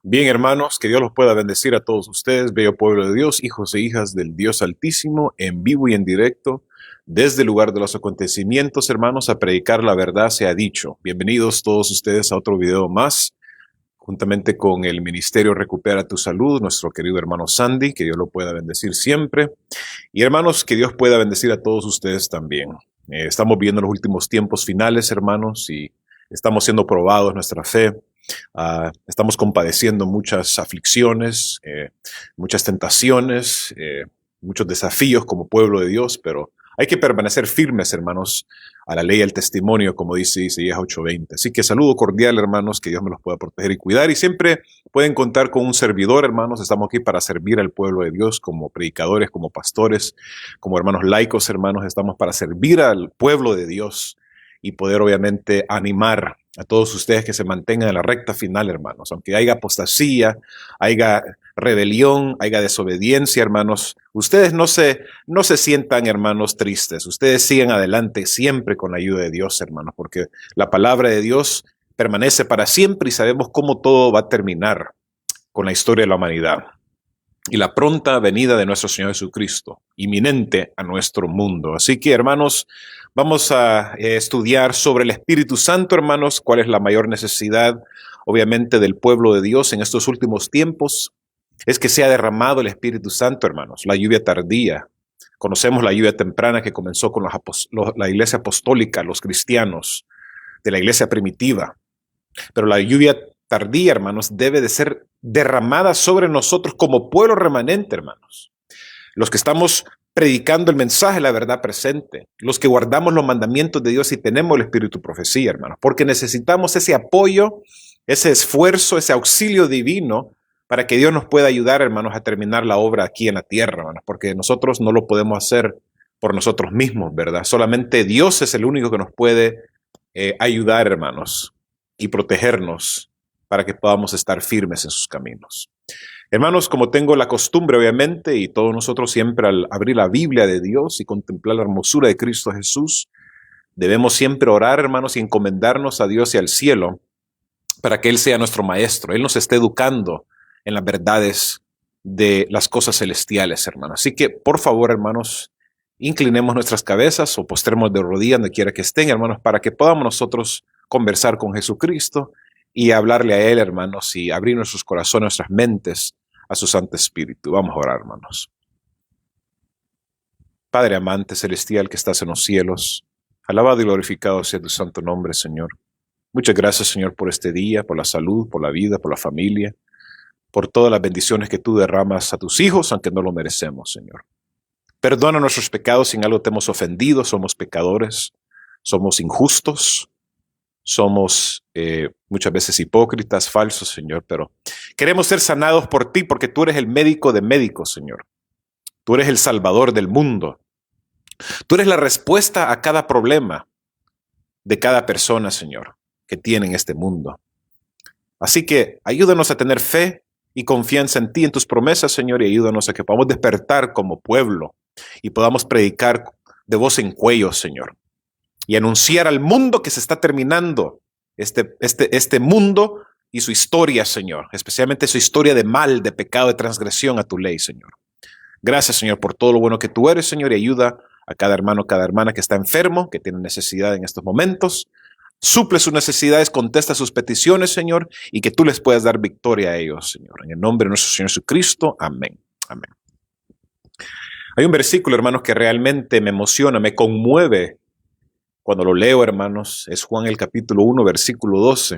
Bien, hermanos, que Dios los pueda bendecir a todos ustedes, bello pueblo de Dios, hijos e hijas del Dios Altísimo, en vivo y en directo, desde el lugar de los acontecimientos, hermanos, a predicar la verdad se ha dicho. Bienvenidos todos ustedes a otro video más, juntamente con el Ministerio Recupera tu Salud, nuestro querido hermano Sandy, que Dios lo pueda bendecir siempre. Y hermanos, que Dios pueda bendecir a todos ustedes también. Estamos viendo los últimos tiempos finales, hermanos, y estamos siendo probados nuestra fe. Estamos compadeciendo muchas aflicciones, muchas tentaciones, muchos desafíos como pueblo de Dios, pero hay que permanecer firmes, hermanos, a la ley y al testimonio, como dice Isaías 8:20. Así que saludo cordial, hermanos, que Dios me los pueda proteger y cuidar. Y siempre pueden contar con un servidor, hermanos. Estamos aquí para servir al pueblo de Dios como predicadores, como pastores, como hermanos laicos, hermanos. Estamos para servir al pueblo de Dios y poder, obviamente, animar a todos ustedes que se mantengan en la recta final, hermanos. Aunque haya apostasía, haya rebelión, haya desobediencia, hermanos, ustedes no se sientan, hermanos, tristes. Ustedes sigan adelante siempre con la ayuda de Dios, hermanos, porque la palabra de Dios permanece para siempre y sabemos cómo todo va a terminar con la historia de la humanidad y la pronta venida de nuestro Señor Jesucristo, inminente a nuestro mundo. Así que, hermanos, vamos a estudiar sobre el Espíritu Santo, hermanos, cuál es la mayor necesidad, obviamente, del pueblo de Dios en estos últimos tiempos. Es que sea derramado el Espíritu Santo, hermanos, la lluvia tardía. Conocemos la lluvia temprana que comenzó con la iglesia apostólica, los cristianos de la iglesia primitiva. Pero la lluvia tardía, hermanos, debe de ser derramada sobre nosotros como pueblo remanente, hermanos. Los que estamos predicando el mensaje de la verdad presente, los que guardamos los mandamientos de Dios y tenemos el espíritu de profecía, hermanos, porque necesitamos ese apoyo, ese esfuerzo, ese auxilio divino para que Dios nos pueda ayudar, hermanos, a terminar la obra aquí en la tierra, hermanos, porque nosotros no lo podemos hacer por nosotros mismos, ¿verdad? Solamente Dios es el único que nos puede ayudar, hermanos, y protegernos para que podamos estar firmes en sus caminos. Hermanos, como tengo la costumbre, obviamente, y todos nosotros siempre al abrir la Biblia de Dios y contemplar la hermosura de Cristo Jesús, debemos siempre orar, hermanos, y encomendarnos a Dios y al cielo para que Él sea nuestro maestro. Él nos esté educando en las verdades de las cosas celestiales, hermanos. Así que, por favor, hermanos, inclinemos nuestras cabezas o postremos de rodillas donde quiera que estén, hermanos, para que podamos nosotros conversar con Jesucristo y hablarle a Él, hermanos, y abrir nuestros corazones, nuestras mentes a su Santo Espíritu. Vamos a orar, hermanos. Padre amante celestial que estás en los cielos, alabado y glorificado sea tu santo nombre, Señor. Muchas gracias, Señor, por este día, por la salud, por la vida, por la familia, por todas las bendiciones que tú derramas a tus hijos, aunque no lo merecemos, Señor. Perdona nuestros pecados si en algo te hemos ofendido, somos pecadores, somos injustos, somos muchas veces hipócritas, falsos, Señor, pero queremos ser sanados por ti porque tú eres el médico de médicos, Señor. Tú eres el salvador del mundo. Tú eres la respuesta a cada problema de cada persona, Señor, que tiene en este mundo. Así que ayúdanos a tener fe y confianza en ti, en tus promesas, Señor, y ayúdanos a que podamos despertar como pueblo y podamos predicar de voz en cuello, Señor, y anunciar al mundo que se está terminando este mundo y su historia, Señor, especialmente su historia de mal, de pecado, de transgresión a tu ley, Señor. Gracias, Señor, por todo lo bueno que tú eres, Señor, y ayuda a cada hermano, cada hermana que está enfermo, que tiene necesidad en estos momentos. Suple sus necesidades, contesta sus peticiones, Señor, y que tú les puedas dar victoria a ellos, Señor. En el nombre de nuestro Señor Jesucristo, amén. Amén. Hay un versículo, hermanos, que realmente me emociona, me conmueve cuando lo leo, hermanos. Es Juan el capítulo 1, versículo 12.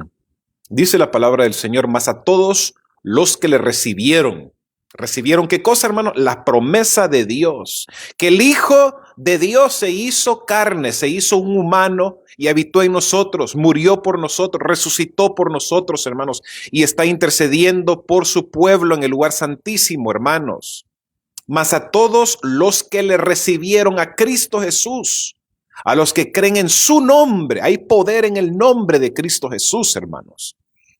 Dice la palabra del Señor: mas a todos los que le recibieron. ¿Recibieron qué cosa, hermano? La promesa de Dios. Que el Hijo de Dios se hizo carne, se hizo un humano y habitó en nosotros, murió por nosotros, resucitó por nosotros, hermanos, y está intercediendo por su pueblo en el lugar santísimo, hermanos. Mas a todos los que le recibieron, a Cristo Jesús, a los que creen en su nombre, hay poder en el nombre de Cristo Jesús, hermanos.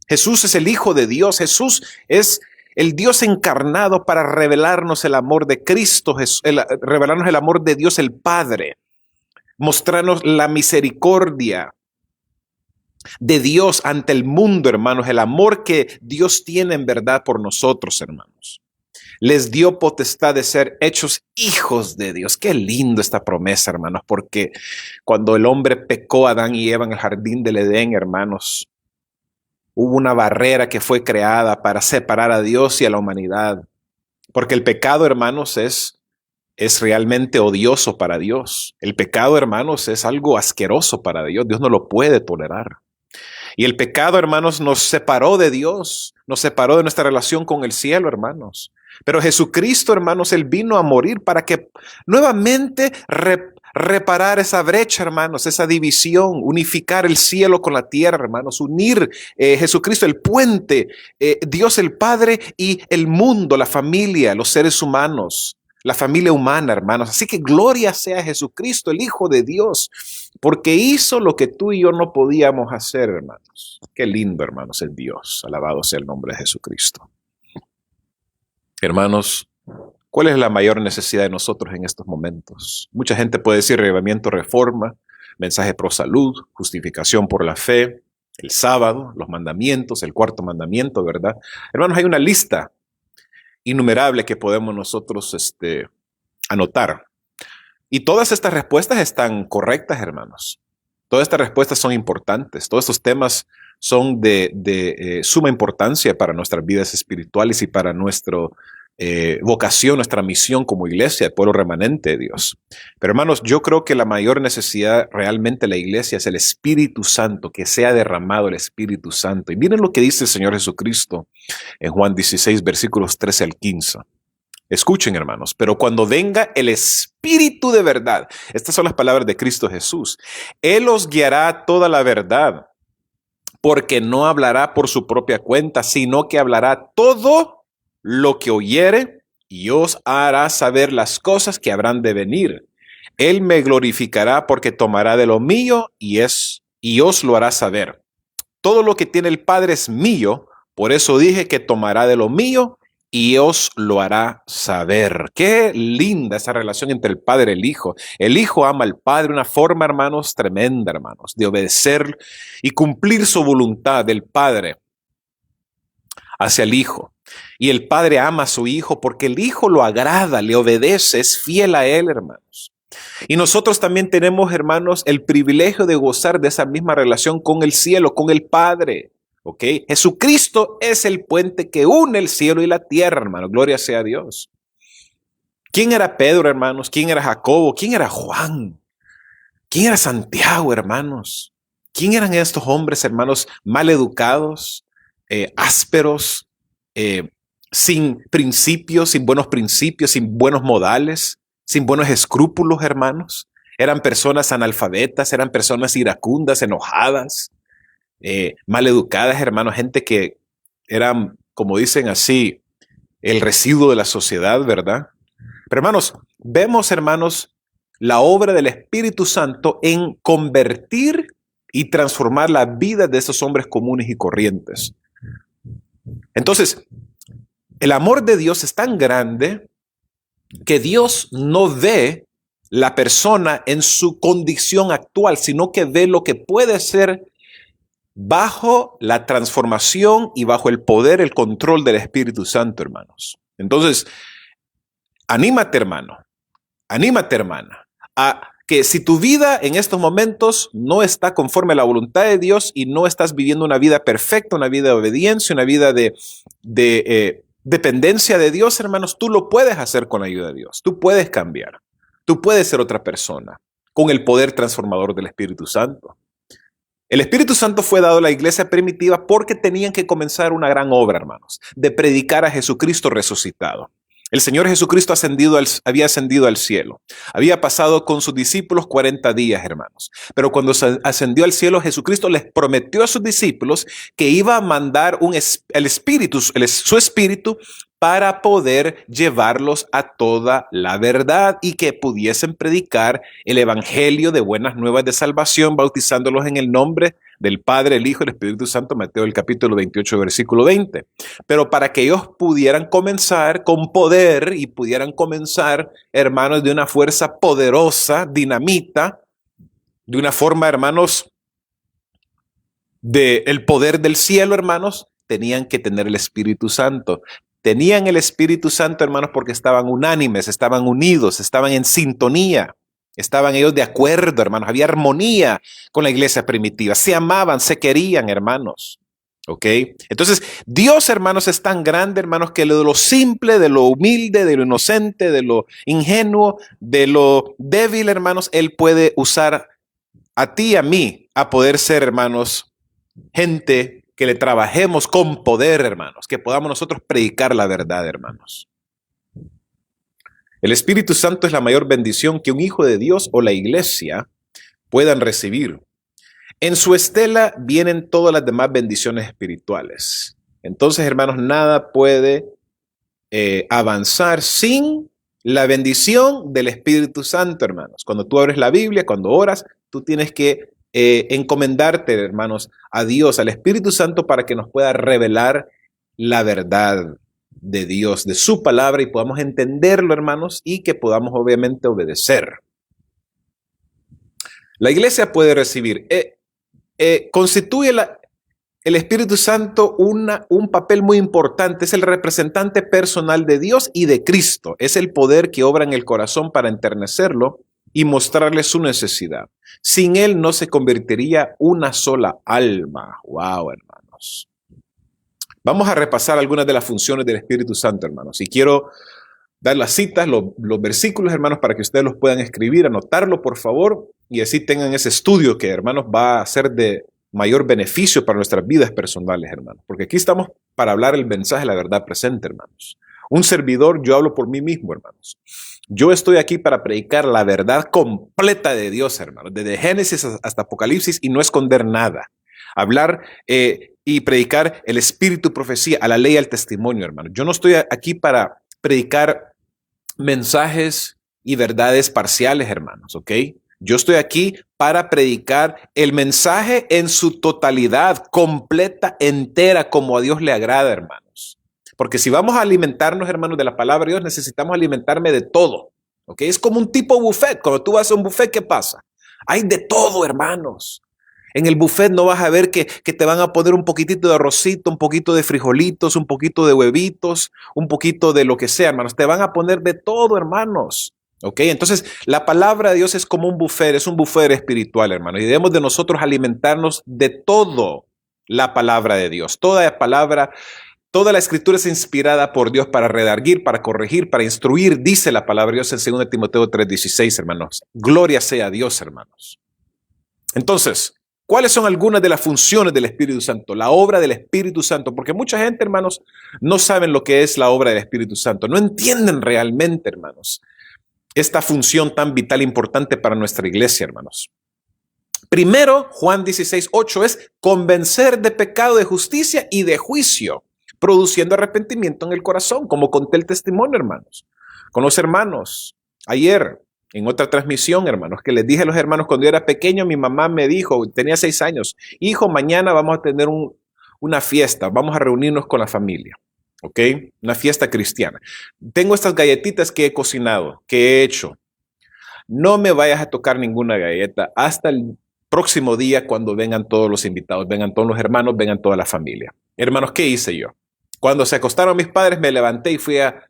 Jesús es el Hijo de Dios, Jesús es el Dios encarnado para revelarnos el amor de Cristo, revelarnos el amor de Dios el Padre, mostrarnos la misericordia de Dios ante el mundo, hermanos, el amor que Dios tiene en verdad por nosotros, hermanos. Les dio potestad de ser hechos hijos de Dios. Qué lindo esta promesa, hermanos, porque cuando el hombre pecó, Adán y Eva en el jardín del Edén, hermanos, hubo una barrera que fue creada para separar a Dios y a la humanidad. Porque el pecado, hermanos, es realmente odioso para Dios. El pecado, hermanos, es algo asqueroso para Dios. Dios no lo puede tolerar. Y el pecado, hermanos, nos separó de Dios, nos separó de nuestra relación con el cielo, hermanos. Pero Jesucristo, hermanos, Él vino a morir para que nuevamente reparar esa brecha, hermanos, esa división, unificar el cielo con la tierra, hermanos, unir Jesucristo, el puente, Dios el Padre y el mundo, la familia, los seres humanos. La familia humana, hermanos. Así que gloria sea a Jesucristo, el Hijo de Dios, porque hizo lo que tú y yo no podíamos hacer, hermanos. Qué lindo, hermanos, es Dios. Alabado sea el nombre de Jesucristo. Hermanos, ¿cuál es la mayor necesidad de nosotros en estos momentos? Mucha gente puede decir avivamiento, reforma, mensaje pro salud, justificación por la fe, el sábado, los mandamientos, el cuarto mandamiento, ¿verdad? Hermanos, hay una lista innumerable que podemos nosotros anotar. Y todas estas respuestas están correctas, hermanos. Todas estas respuestas son importantes. Todos estos temas son de suma importancia para nuestras vidas espirituales y para nuestra vocación, nuestra misión como iglesia, el pueblo remanente de Dios. Pero hermanos, yo creo que la mayor necesidad realmente de la iglesia es el Espíritu Santo, que sea derramado el Espíritu Santo. Y miren lo que dice el Señor Jesucristo en Juan 16, versículos 13 al 15. Escuchen, hermanos, pero cuando venga el Espíritu de verdad, estas son las palabras de Cristo Jesús, Él os guiará a toda la verdad, porque no hablará por su propia cuenta, sino que hablará todo lo que oyere y os hará saber las cosas que habrán de venir. Él me glorificará porque tomará de lo mío y os lo hará saber. Todo lo que tiene el Padre es mío, por eso dije que tomará de lo mío y os lo hará saber. Qué linda esa relación entre el Padre y el Hijo. El Hijo ama al Padre de una forma, hermanos, tremenda, hermanos, de obedecer y cumplir su voluntad del Padre hacia el Hijo. Y el Padre ama a su Hijo porque el Hijo lo agrada, le obedece, es fiel a Él, hermanos. Y nosotros también tenemos, hermanos, el privilegio de gozar de esa misma relación con el cielo, con el Padre. ¿Ok? Jesucristo es el puente que une el cielo y la tierra, hermano. Gloria sea a Dios. ¿Quién era Pedro, hermanos? ¿Quién era Jacobo? ¿Quién era Juan? ¿Quién era Santiago, hermanos? ¿Quién eran estos hombres, hermanos, mal educados, ásperos, sin principios, sin buenos principios, sin buenos modales, sin buenos escrúpulos, hermanos? Eran personas analfabetas, eran personas iracundas, enojadas, mal educadas, hermanos, gente que eran, como dicen así, el residuo de la sociedad, ¿verdad? Pero hermanos, vemos, hermanos, la obra del Espíritu Santo en convertir y transformar la vida de esos hombres comunes y corrientes. Entonces, el amor de Dios es tan grande que Dios no ve la persona en su condición actual, sino que ve lo que puede ser bajo la transformación y bajo el poder, el control del Espíritu Santo, hermanos. Entonces, anímate, hermano, anímate, hermana, a que si tu vida en estos momentos no está conforme a la voluntad de Dios y no estás viviendo una vida perfecta, una vida de obediencia, una vida de dependencia de Dios, hermanos, tú lo puedes hacer con la ayuda de Dios. Tú puedes cambiar. Tú puedes ser otra persona con el poder transformador del Espíritu Santo. El Espíritu Santo fue dado a la iglesia primitiva porque tenían que comenzar una gran obra, hermanos, de predicar a Jesucristo resucitado. El Señor Jesucristo había ascendido al cielo. Había pasado con sus discípulos 40 días, hermanos. Pero cuando ascendió al cielo, Jesucristo les prometió a sus discípulos que iba a mandar su espíritu para poder llevarlos a toda la verdad y que pudiesen predicar el evangelio de buenas nuevas de salvación, bautizándolos en el nombre del Padre, el Hijo y el Espíritu Santo, Mateo el capítulo 28, versículo 20. Pero para que ellos pudieran comenzar con poder y pudieran comenzar, hermanos, de una fuerza poderosa, dinamita, de una forma, hermanos, del poder del cielo, hermanos, tenían que tener el Espíritu Santo. Tenían el Espíritu Santo, hermanos, porque estaban unánimes, estaban unidos, estaban en sintonía, estaban ellos de acuerdo, hermanos. Había armonía con la iglesia primitiva, se amaban, se querían, hermanos. ¿Ok? Entonces, Dios, hermanos, es tan grande, hermanos, que de lo simple, de lo humilde, de lo inocente, de lo ingenuo, de lo débil, hermanos, Él puede usar a ti y a mí a poder ser, hermanos, gente que le trabajemos con poder, hermanos, que podamos nosotros predicar la verdad, hermanos. El Espíritu Santo es la mayor bendición que un hijo de Dios o la iglesia puedan recibir. En su estela vienen todas las demás bendiciones espirituales. Entonces, hermanos, nada puede avanzar sin la bendición del Espíritu Santo, hermanos. Cuando tú abres la Biblia, cuando oras, tú tienes que encomendarte, hermanos, a Dios, al Espíritu Santo, para que nos pueda revelar la verdad de Dios, de su palabra, y podamos entenderlo, hermanos, y que podamos obviamente obedecer. La iglesia puede recibir, constituye el Espíritu Santo un papel muy importante. Es el representante personal de Dios y de Cristo. Es el poder que obra en el corazón para enternecerlo y mostrarle su necesidad. Sin él no se convertiría una sola alma. Wow, hermanos. Vamos a repasar algunas de las funciones del Espíritu Santo, hermanos. Y quiero dar las citas, los versículos, hermanos, para que ustedes los puedan escribir, anotarlo, por favor, y así tengan ese estudio que, hermanos, va a ser de mayor beneficio para nuestras vidas personales, hermanos. Porque aquí estamos para hablar el mensaje de la verdad presente, hermanos. Un servidor, yo hablo por mí mismo, hermanos. Yo estoy aquí para predicar la verdad completa de Dios, hermanos, desde Génesis hasta Apocalipsis, y no esconder nada. Hablar y predicar el espíritu, profecía, a la ley, al testimonio, hermanos. Yo no estoy aquí para predicar mensajes y verdades parciales, hermanos, ¿ok? Yo estoy aquí para predicar el mensaje en su totalidad, completa, entera, como a Dios le agrada, hermanos. Porque si vamos a alimentarnos, hermanos, de la palabra de Dios, necesitamos alimentarme de todo, ¿ok? Es como un tipo buffet. Cuando tú vas a un buffet, ¿qué pasa? Hay de todo, hermanos. En el buffet no vas a ver que te van a poner un poquitito de arrocito, un poquito de frijolitos, un poquito de huevitos, un poquito de lo que sea, hermanos. Te van a poner de todo, hermanos. ¿Ok? Entonces, la palabra de Dios es como un buffet, es un buffet espiritual, hermanos. Y debemos de nosotros alimentarnos de todo la palabra de Dios. Toda palabra, toda la escritura es inspirada por Dios para redarguir, para corregir, para instruir, dice la palabra de Dios en 2 Timoteo 3:16, hermanos. Gloria sea a Dios, hermanos. Entonces, ¿cuáles son algunas de las funciones del Espíritu Santo? La obra del Espíritu Santo, porque mucha gente, hermanos, no saben lo que es la obra del Espíritu Santo. No entienden realmente, hermanos, esta función tan vital e importante para nuestra iglesia, hermanos. Primero, Juan 16:8 es convencer de pecado, de justicia y de juicio, produciendo arrepentimiento en el corazón, como conté el testimonio, hermanos. Con los hermanos, ayer, en otra transmisión, hermanos, que les dije a los hermanos, cuando yo era pequeño, mi mamá me dijo, tenía 6 años, hijo, mañana vamos a tener una fiesta, vamos a reunirnos con la familia, ¿ok? Una fiesta cristiana. Tengo estas galletitas que he cocinado, que he hecho. No me vayas a tocar ninguna galleta hasta el próximo día cuando vengan todos los invitados, vengan todos los hermanos, vengan toda la familia. Hermanos, ¿qué hice yo? Cuando se acostaron mis padres, me levanté y fui a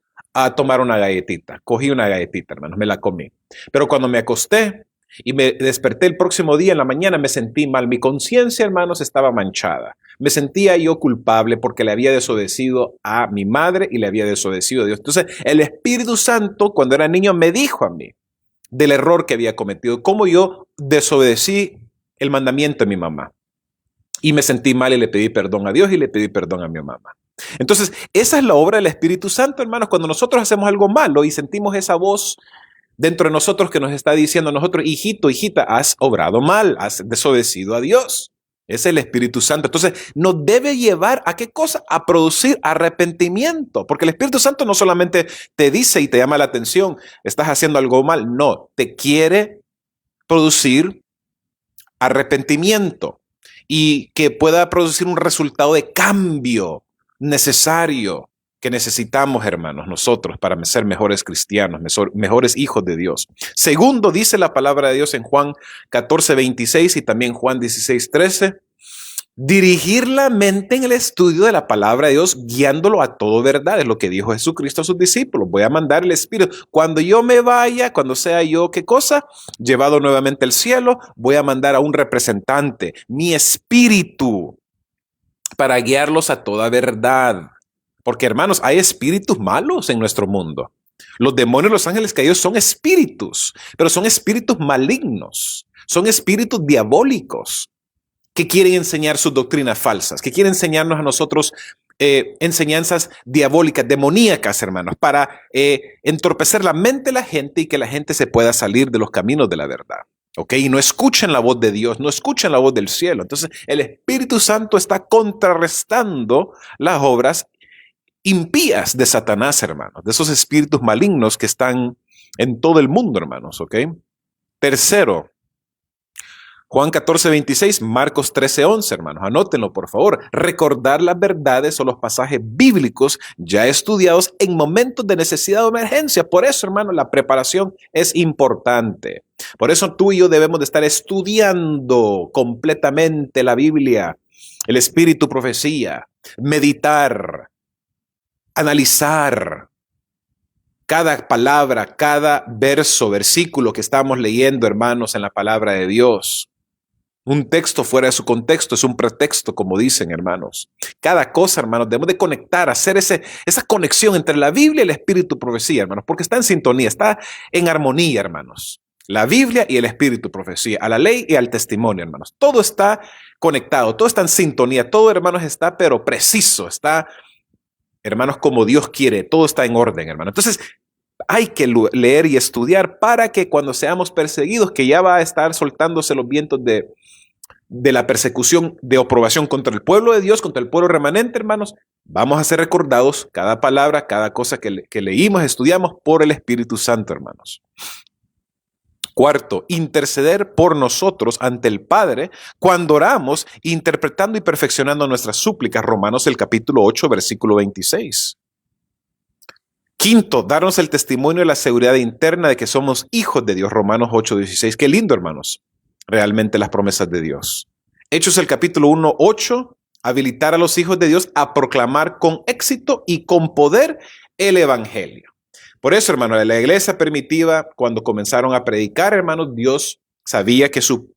tomar una galletita. Cogí una galletita, hermanos, me la comí. Pero cuando me acosté y me desperté el próximo día en la mañana, me sentí mal. Mi conciencia, hermanos, estaba manchada. Me sentía yo culpable porque le había desobedecido a mi madre y le había desobedecido a Dios. Entonces, el Espíritu Santo, cuando era niño, me dijo a mí del error que había cometido, cómo yo desobedecí el mandamiento de mi mamá. Y me sentí mal y le pedí perdón a Dios y le pedí perdón a mi mamá. Entonces, esa es la obra del Espíritu Santo, hermanos. Cuando nosotros hacemos algo malo y sentimos esa voz dentro de nosotros que nos está diciendo a nosotros, hijito, hijita, has obrado mal, has desobedecido a Dios. Es el Espíritu Santo. Entonces, nos debe llevar a qué cosa? A producir arrepentimiento. Porque el Espíritu Santo no solamente te dice y te llama la atención, estás haciendo algo mal. No, te quiere producir arrepentimiento y que pueda producir un resultado de cambio necesario que necesitamos, hermanos, nosotros para ser mejores cristianos, mejores hijos de Dios. Segundo, dice la palabra de Dios en Juan 14:26 y también Juan 16:13, Dirigir la mente en el estudio de la palabra de Dios, guiándolo a todo verdad. Es lo que dijo Jesucristo a sus discípulos. Voy a mandar el Espíritu. Cuando yo me vaya, cuando sea yo, ¿qué cosa? Llevado nuevamente al cielo, voy a mandar a un representante, mi Espíritu, para guiarlos a toda verdad. Porque, hermanos, hay espíritus malos en nuestro mundo. Los demonios, los ángeles caídos son espíritus, pero son espíritus malignos. Son espíritus diabólicos que quieren enseñar sus doctrinas falsas, que quieren enseñarnos a nosotros enseñanzas diabólicas, demoníacas, hermanos, para entorpecer la mente de la gente y que la gente se pueda salir de los caminos de la verdad. ¿Ok? Y no escuchan la voz de Dios, no escuchan la voz del cielo. Entonces, el Espíritu Santo está contrarrestando las obras impías de Satanás, hermanos, de esos espíritus malignos que están en todo el mundo, hermanos. ¿Ok? Tercero, Juan 14:26, Marcos 13:11, hermanos, anótenlo por favor. Recordar las verdades o los pasajes bíblicos ya estudiados en momentos de necesidad o emergencia. Por eso, hermanos, la preparación es importante. Por eso tú y yo debemos de estar estudiando completamente la Biblia, el espíritu profecía, meditar, analizar cada palabra, cada verso, versículo que estamos leyendo, hermanos, en la palabra de Dios. Un texto fuera de su contexto es un pretexto, como dicen, hermanos. Cada cosa, hermanos, debemos de conectar, hacer esa conexión entre la Biblia y el espíritu profecía, hermanos, porque está en sintonía, está en armonía, hermanos. La Biblia y el espíritu profecía, a la ley y al testimonio, hermanos. Todo está conectado, todo está en sintonía, todo, hermanos, está pero preciso, está, hermanos, como Dios quiere, todo está en orden, hermanos. Entonces, hay que leer y estudiar para que cuando seamos perseguidos, que ya va a estar soltándose los vientos de la persecución, de oprobación contra el pueblo de Dios, contra el pueblo remanente, hermanos, vamos a ser recordados cada palabra, cada cosa que leímos, estudiamos por el Espíritu Santo, hermanos. Cuarto, interceder por nosotros ante el Padre cuando oramos, interpretando y perfeccionando nuestras súplicas. Romanos el capítulo 8, versículo 26. Quinto, darnos el testimonio de la seguridad interna de que somos hijos de Dios. Romanos 8:16. Qué lindo, hermanos, realmente las promesas de Dios. Hechos el capítulo 1:8. Habilitar a los hijos de Dios a proclamar con éxito y con poder el evangelio. Por eso, hermanos, la iglesia primitiva, cuando comenzaron a predicar, hermanos, Dios sabía que su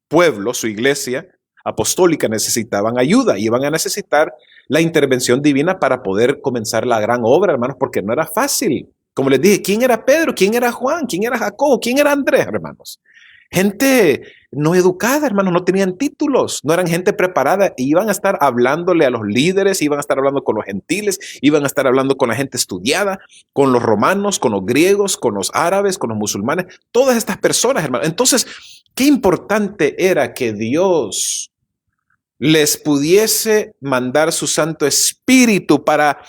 pueblo, su iglesia apostólica, necesitaban ayuda y iban a necesitar la intervención divina para poder comenzar la gran obra, hermanos, porque no era fácil. Como les dije, ¿quién era Pedro? ¿Quién era Juan? ¿Quién era Jacobo? ¿Quién era Andrés, hermanos? Gente no educada, hermanos, no tenían títulos, no eran gente preparada, y iban a estar hablándole a los líderes, iban a estar hablando con los gentiles, iban a estar hablando con la gente estudiada, con los romanos, con los griegos, con los árabes, con los musulmanes, todas estas personas, hermanos. Entonces, qué importante era que Dios les pudiese mandar su Santo Espíritu para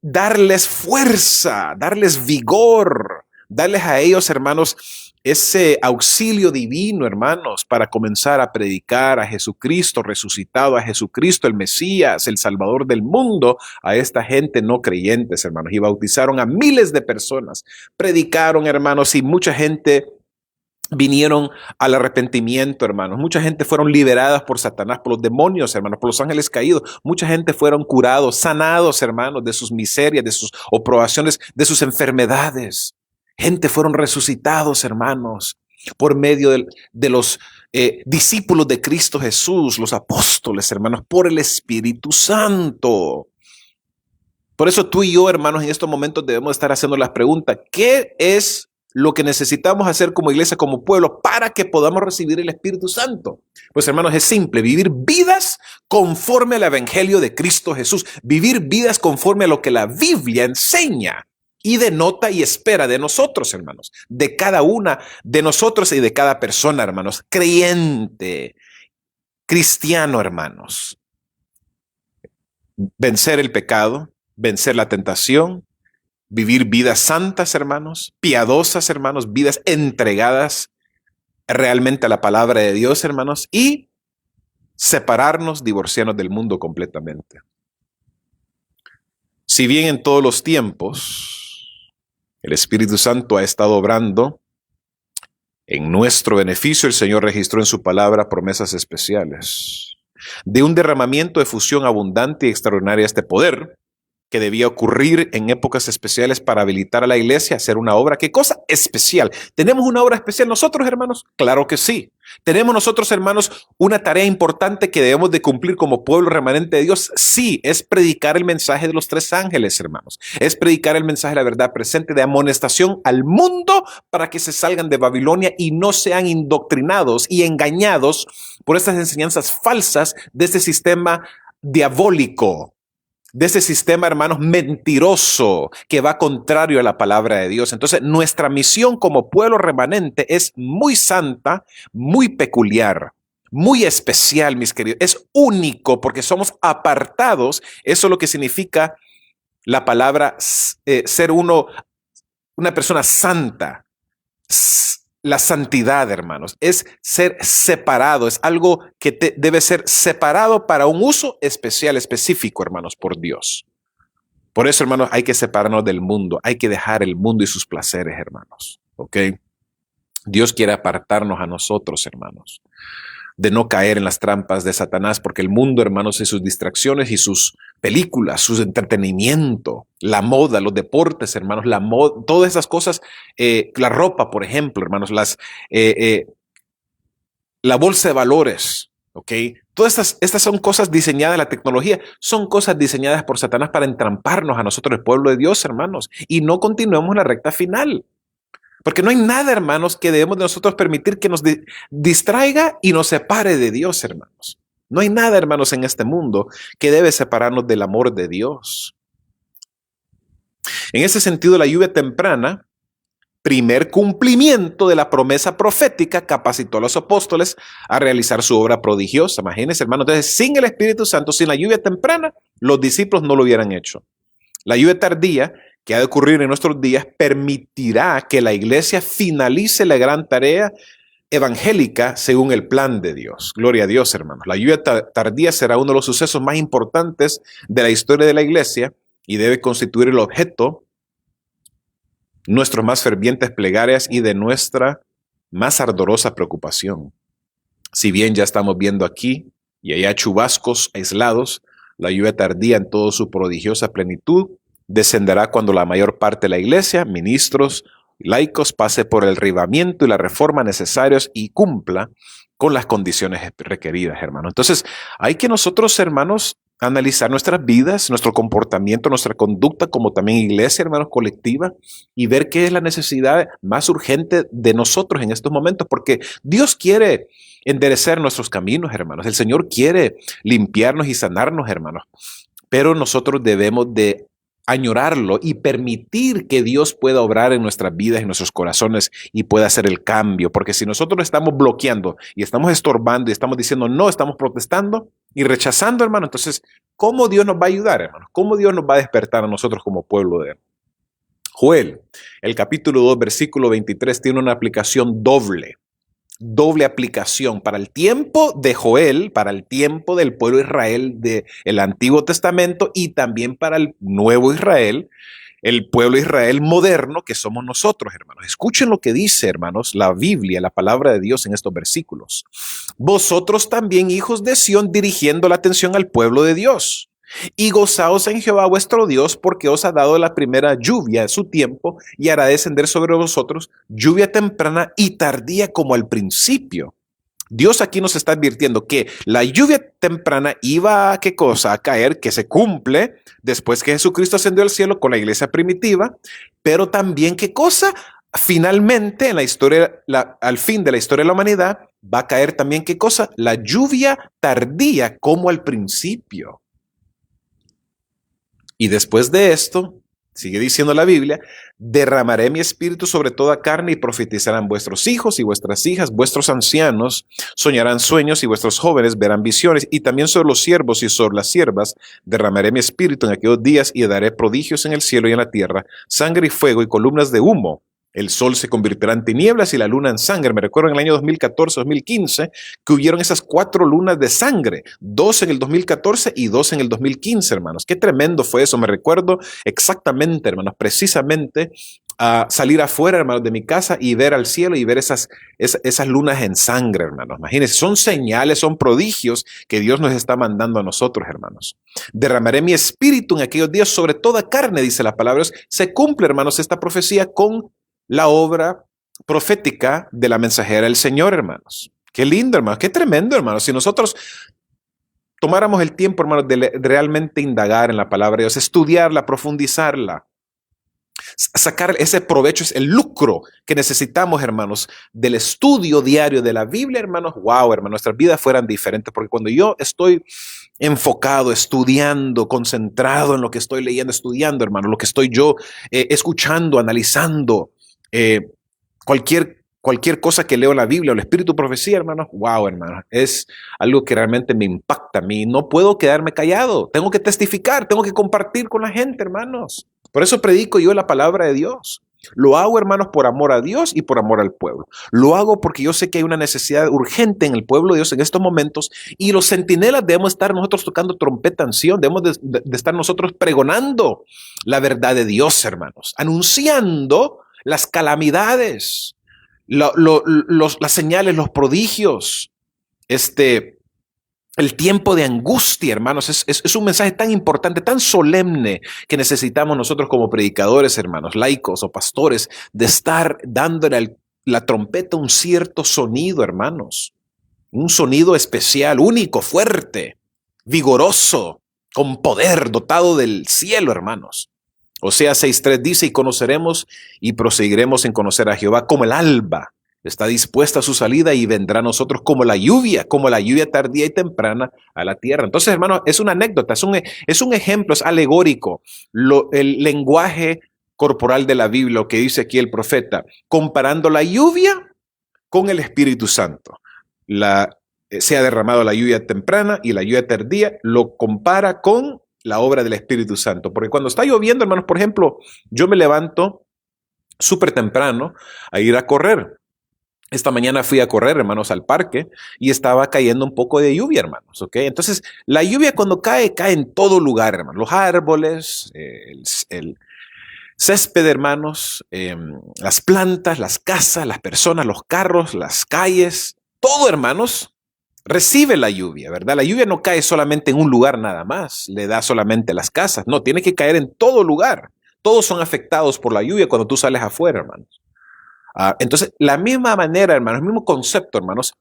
darles fuerza, darles vigor, darles a ellos, hermanos, ese auxilio divino, hermanos, para comenzar a predicar a Jesucristo resucitado, a Jesucristo el Mesías, el Salvador del mundo, a esta gente no creyentes, hermanos. Y bautizaron a miles de personas, predicaron, hermanos, y mucha gente vinieron al arrepentimiento, hermanos. Mucha gente fueron liberadas por Satanás, por los demonios, hermanos, por los ángeles caídos. Mucha gente fueron curados, sanados, hermanos, de sus miserias, de sus oprobaciones, de sus enfermedades. Gente fueron resucitados, hermanos, por medio de los discípulos de Cristo Jesús, los apóstoles, hermanos, por el Espíritu Santo. Por eso tú y yo, hermanos, en estos momentos debemos estar haciendo las preguntas: ¿qué es lo que necesitamos hacer como iglesia, como pueblo, para que podamos recibir el Espíritu Santo? Pues, hermanos, es simple: vivir vidas conforme al Evangelio de Cristo Jesús, vivir vidas conforme a lo que la Biblia enseña y denota y espera de nosotros, hermanos, de cada una de nosotros y de cada persona, hermanos, creyente, cristiano, hermanos. Vencer el pecado, vencer la tentación, vivir vidas santas, hermanos, piadosas, hermanos, vidas entregadas realmente a la palabra de Dios, hermanos, y separarnos, divorciarnos del mundo completamente. Si bien en todos los tiempos el Espíritu Santo ha estado obrando en nuestro beneficio, el Señor registró en su palabra promesas especiales. de un derramamiento de fusión abundante y extraordinaria de este poder, que debía ocurrir en épocas especiales para habilitar a la iglesia a hacer una obra. ¿Qué cosa especial? ¿Tenemos una obra especial nosotros, hermanos? Claro que sí. ¿Tenemos nosotros, hermanos, una tarea importante que debemos de cumplir como pueblo remanente de Dios? Sí, es predicar el mensaje de los tres ángeles, hermanos. Es predicar el mensaje de la verdad presente de amonestación al mundo para que se salgan de Babilonia y no sean indoctrinados y engañados por estas enseñanzas falsas de este sistema diabólico, de ese sistema, hermanos, mentiroso que va contrario a la palabra de Dios. Entonces, nuestra misión como pueblo remanente es muy santa, muy peculiar, muy especial, mis queridos. Es único porque somos apartados. Eso es lo que significa la palabra ser una persona santa. La santidad, hermanos, es ser separado, es algo que debe ser separado para un uso especial, específico, hermanos, por Dios. Por eso, hermanos, hay que separarnos del mundo, hay que dejar el mundo y sus placeres, hermanos, ¿ok? Dios quiere apartarnos a nosotros, hermanos, de no caer en las trampas de Satanás, porque el mundo, hermanos, y sus distracciones y sus películas, su entretenimiento, la moda, los deportes, hermanos, la moda, todas esas cosas, la ropa, por ejemplo, hermanos, la bolsa de valores, ¿ok? Todas estas son cosas diseñadas, la tecnología, son cosas diseñadas por Satanás para entramparnos a nosotros, el pueblo de Dios, hermanos, y no continuemos la recta final. Porque no hay nada, hermanos, que debemos de nosotros permitir que nos distraiga y nos separe de Dios, hermanos. No hay nada, hermanos, en este mundo que debe separarnos del amor de Dios. En ese sentido, la lluvia temprana, primer cumplimiento de la promesa profética, capacitó a los apóstoles a realizar su obra prodigiosa. Imagínense, hermanos, entonces, sin el Espíritu Santo, sin la lluvia temprana, los discípulos no lo hubieran hecho. La lluvia tardía, que ha de ocurrir en nuestros días, permitirá que la iglesia finalice la gran tarea evangélica según el plan de Dios. Gloria a Dios, hermanos. La lluvia tardía será uno de los sucesos más importantes de la historia de la iglesia y debe constituir el objeto de nuestras más fervientes plegarias y de nuestra más ardorosa preocupación. Si bien ya estamos viendo aquí y allá chubascos aislados, la lluvia tardía en toda su prodigiosa plenitud descenderá cuando la mayor parte de la iglesia, ministros, laicos, pase por el ribamiento y la reforma necesarios y cumpla con las condiciones requeridas, hermanos. Entonces, hay que nosotros, hermanos, analizar nuestras vidas, nuestro comportamiento, nuestra conducta, como también iglesia, hermanos, colectiva, y ver qué es la necesidad más urgente de nosotros en estos momentos, porque Dios quiere enderezar nuestros caminos, hermanos. El Señor quiere limpiarnos y sanarnos, hermanos, pero nosotros debemos de añorarlo y permitir que Dios pueda obrar en nuestras vidas, en nuestros corazones y pueda hacer el cambio. Porque si nosotros estamos bloqueando y estamos estorbando y estamos diciendo no, estamos protestando y rechazando, hermano, entonces, ¿cómo Dios nos va a ayudar, hermano? ¿Cómo Dios nos va a despertar a nosotros como pueblo de Él? Joel, el capítulo 2, versículo 23, tiene una aplicación doble aplicación para el tiempo de Joel, para el tiempo del pueblo de Israel del Antiguo Testamento y también para el Nuevo Israel, el pueblo de Israel moderno que somos nosotros, hermanos. Escuchen lo que dice, hermanos, la Biblia, la palabra de Dios en estos versículos. Vosotros también, hijos de Sión, dirigiendo la atención al pueblo de Dios. Y gozaos en Jehová vuestro Dios, porque os ha dado la primera lluvia en su tiempo y hará descender sobre vosotros lluvia temprana y tardía como al principio. Dios aquí nos está advirtiendo que la lluvia temprana iba a, ¿qué cosa? A caer, que se cumple después que Jesucristo ascendió al cielo con la iglesia primitiva, pero también, ¿qué cosa? Finalmente, en la historia, al fin de la historia de la humanidad, va a caer también, ¿qué cosa? La lluvia tardía como al principio. Y después de esto, sigue diciendo la Biblia, derramaré mi espíritu sobre toda carne y profetizarán vuestros hijos y vuestras hijas, vuestros ancianos soñarán sueños y vuestros jóvenes verán visiones, y también sobre los siervos y sobre las siervas derramaré mi espíritu en aquellos días y daré prodigios en el cielo y en la tierra, sangre y fuego y columnas de humo. El sol se convertirá en tinieblas y la luna en sangre. Me recuerdo en el año 2014-2015 que hubieron esas 4 lunas de sangre, 2 en el 2014 y 2 en el 2015, hermanos. Qué tremendo fue eso. Me recuerdo exactamente, hermanos, precisamente a salir afuera, hermanos, de mi casa y ver al cielo y ver esas lunas en sangre, hermanos. Imagínense, son señales, son prodigios que Dios nos está mandando a nosotros, hermanos. Derramaré mi espíritu en aquellos días sobre toda carne, dice la palabra. Se cumple, hermanos, esta profecía con la obra profética de la mensajera del Señor, hermanos. Qué lindo, hermanos, qué tremendo, hermanos. Si nosotros tomáramos el tiempo, hermanos, de realmente indagar en la palabra de Dios, estudiarla, profundizarla, sacar ese provecho, es el lucro que necesitamos, hermanos, del estudio diario de la Biblia, hermanos. Wow, hermanos, nuestras vidas fueran diferentes, porque cuando yo estoy enfocado, estudiando, concentrado en lo que estoy leyendo, estudiando, hermanos, lo que estoy yo escuchando, analizando, cualquier cosa que leo en la Biblia o el Espíritu Profecía, hermanos, wow, hermanos, es algo que realmente me impacta a mí. No puedo quedarme callado, tengo que testificar, tengo que compartir con la gente, hermanos. Por eso predico yo la palabra de Dios. Lo hago, hermanos, por amor a Dios y por amor al pueblo. Lo hago porque yo sé que hay una necesidad urgente en el pueblo de Dios en estos momentos, y los centinelas debemos estar nosotros tocando trompeta en Sion, debemos de estar nosotros pregonando la verdad de Dios, hermanos, anunciando las calamidades, las señales, los prodigios, el tiempo de angustia, hermanos. Es un mensaje tan importante, tan solemne, que necesitamos nosotros como predicadores, hermanos, laicos o pastores, de estar dándole la trompeta un cierto sonido, hermanos. Un sonido especial, único, fuerte, vigoroso, con poder, dotado del cielo, hermanos. Oseas 6:3 dice: y conoceremos y proseguiremos en conocer a Jehová como el alba. Está dispuesta a su salida y vendrá a nosotros como la lluvia tardía y temprana a la tierra. Entonces, hermano, es una anécdota, es un ejemplo, es alegórico el lenguaje corporal de la Biblia, lo que dice aquí el profeta, comparando la lluvia con el Espíritu Santo. Se ha derramado la lluvia temprana y la lluvia tardía, lo compara con la obra del Espíritu Santo. Porque cuando está lloviendo, hermanos, por ejemplo, yo me levanto súper temprano a ir a correr. Esta mañana fui a correr, hermanos, al parque, y estaba cayendo un poco de lluvia, hermanos, ¿ok? Entonces, la lluvia cuando cae en todo lugar, hermanos. Los árboles, el césped, hermanos, las plantas, las casas, las personas, los carros, las calles, todo, hermanos, recibe la lluvia, ¿verdad? La lluvia no cae solamente en un lugar nada más, le da solamente a las casas, no, tiene que caer en todo lugar. Todos son afectados por la lluvia cuando tú sales afuera, hermanos. Entonces, la misma manera, hermanos, el mismo concepto, hermanos,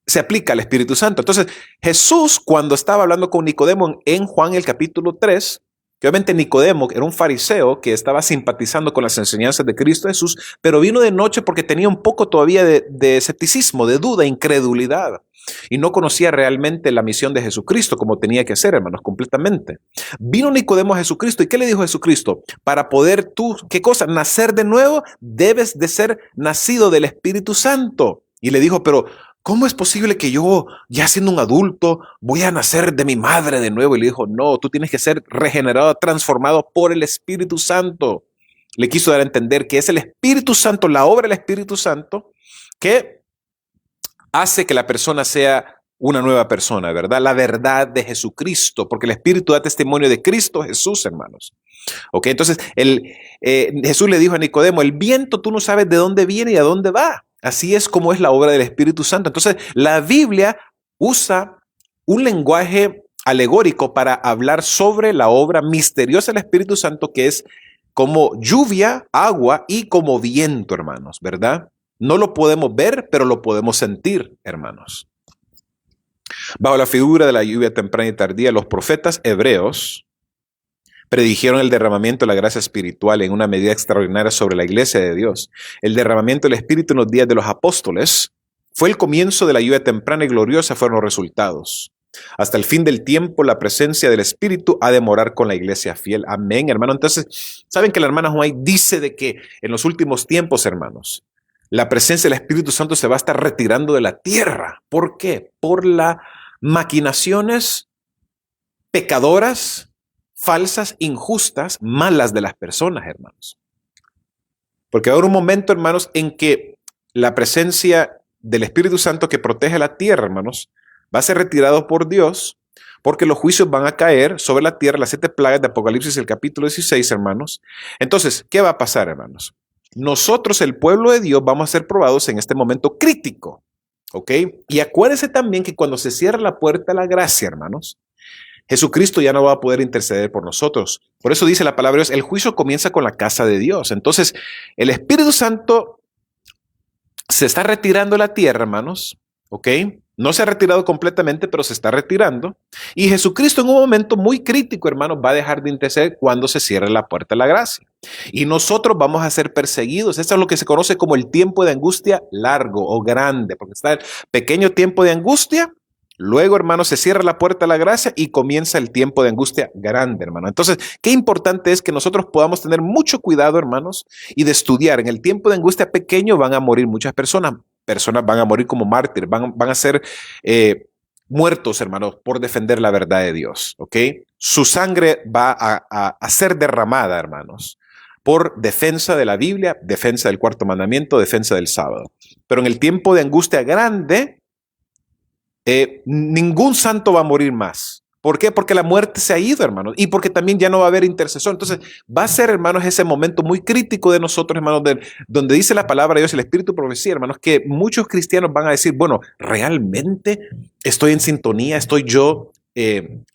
se aplica al Espíritu Santo. Entonces, Jesús, cuando estaba hablando con Nicodemo en Juan el capítulo 3, que obviamente Nicodemo era un fariseo que estaba simpatizando con las enseñanzas de Cristo Jesús, pero vino de noche porque tenía un poco todavía de escepticismo, de duda, incredulidad, y no conocía realmente la misión de Jesucristo como tenía que hacer, hermanos, completamente. Vino Nicodemo a Jesucristo, ¿y qué le dijo Jesucristo? Para poder tú, ¿qué cosa? Nacer de nuevo, debes de ser nacido del Espíritu Santo. Y le dijo, pero ¿cómo es posible que yo, ya siendo un adulto, voy a nacer de mi madre de nuevo? Y le dijo, no, tú tienes que ser regenerado, transformado por el Espíritu Santo. Le quiso dar a entender que es el Espíritu Santo, la obra del Espíritu Santo, que hace que la persona sea una nueva persona, ¿verdad? La verdad de Jesucristo, porque el Espíritu da testimonio de Cristo Jesús, hermanos. Ok, entonces Jesús le dijo a Nicodemo, el viento tú no sabes de dónde viene y a dónde va. Así es como es la obra del Espíritu Santo. Entonces, la Biblia usa un lenguaje alegórico para hablar sobre la obra misteriosa del Espíritu Santo, que es como lluvia, agua y como viento, hermanos, ¿verdad? No lo podemos ver, pero lo podemos sentir, hermanos. Bajo la figura de la lluvia temprana y tardía, los profetas hebreos predijeron el derramamiento de la gracia espiritual en una medida extraordinaria sobre la iglesia de Dios. El derramamiento del Espíritu en los días de los apóstoles fue el comienzo de la lluvia temprana y gloriosa, fueron los resultados. Hasta el fin del tiempo, la presencia del Espíritu ha de morar con la iglesia fiel. Amén, hermano. Entonces, ¿saben que la hermana Juan dice de que en los últimos tiempos, hermanos, la presencia del Espíritu Santo se va a estar retirando de la tierra? ¿Por qué? Por las maquinaciones pecadoras, falsas, injustas, malas de las personas, hermanos. Porque va a haber un momento, hermanos, en que la presencia del Espíritu Santo que protege la tierra, hermanos, va a ser retirado por Dios, porque los juicios van a caer sobre la tierra, las 7 plagas de Apocalipsis, el capítulo 16, hermanos. Entonces, ¿qué va a pasar, hermanos? Nosotros, el pueblo de Dios, vamos a ser probados en este momento crítico, ¿ok? Y acuérdense también que cuando se cierra la puerta a la gracia, hermanos, Jesucristo ya no va a poder interceder por nosotros. Por eso dice la palabra de Dios, el juicio comienza con la casa de Dios. Entonces, el Espíritu Santo se está retirando de la tierra, hermanos, ¿ok? No se ha retirado completamente, pero se está retirando. Y Jesucristo en un momento muy crítico, hermanos, va a dejar de interceder cuando se cierre la puerta de la gracia. Y nosotros vamos a ser perseguidos. Esto es lo que se conoce como el tiempo de angustia largo o grande, porque está el pequeño tiempo de angustia. Luego, hermanos, se cierra la puerta a la gracia y comienza el tiempo de angustia grande, hermano. Entonces, qué importante es que nosotros podamos tener mucho cuidado, hermanos, y de estudiar. En el tiempo de angustia pequeño van a morir muchas personas. Personas van a morir como mártires, van a ser muertos, hermanos, por defender la verdad de Dios, ¿ok? Su sangre va a ser derramada, hermanos, por defensa de la Biblia, defensa del cuarto mandamiento, defensa del sábado. Pero en el tiempo de angustia grande, ningún santo va a morir más. ¿Por qué? Porque la muerte se ha ido, hermanos, y porque también ya no va a haber intercesor. Entonces, va a ser, hermanos, ese momento muy crítico de nosotros, hermanos, donde dice la palabra de Dios, el Espíritu profecía, hermanos, que muchos cristianos van a decir, bueno, ¿realmente estoy en sintonía? ¿Estoy yo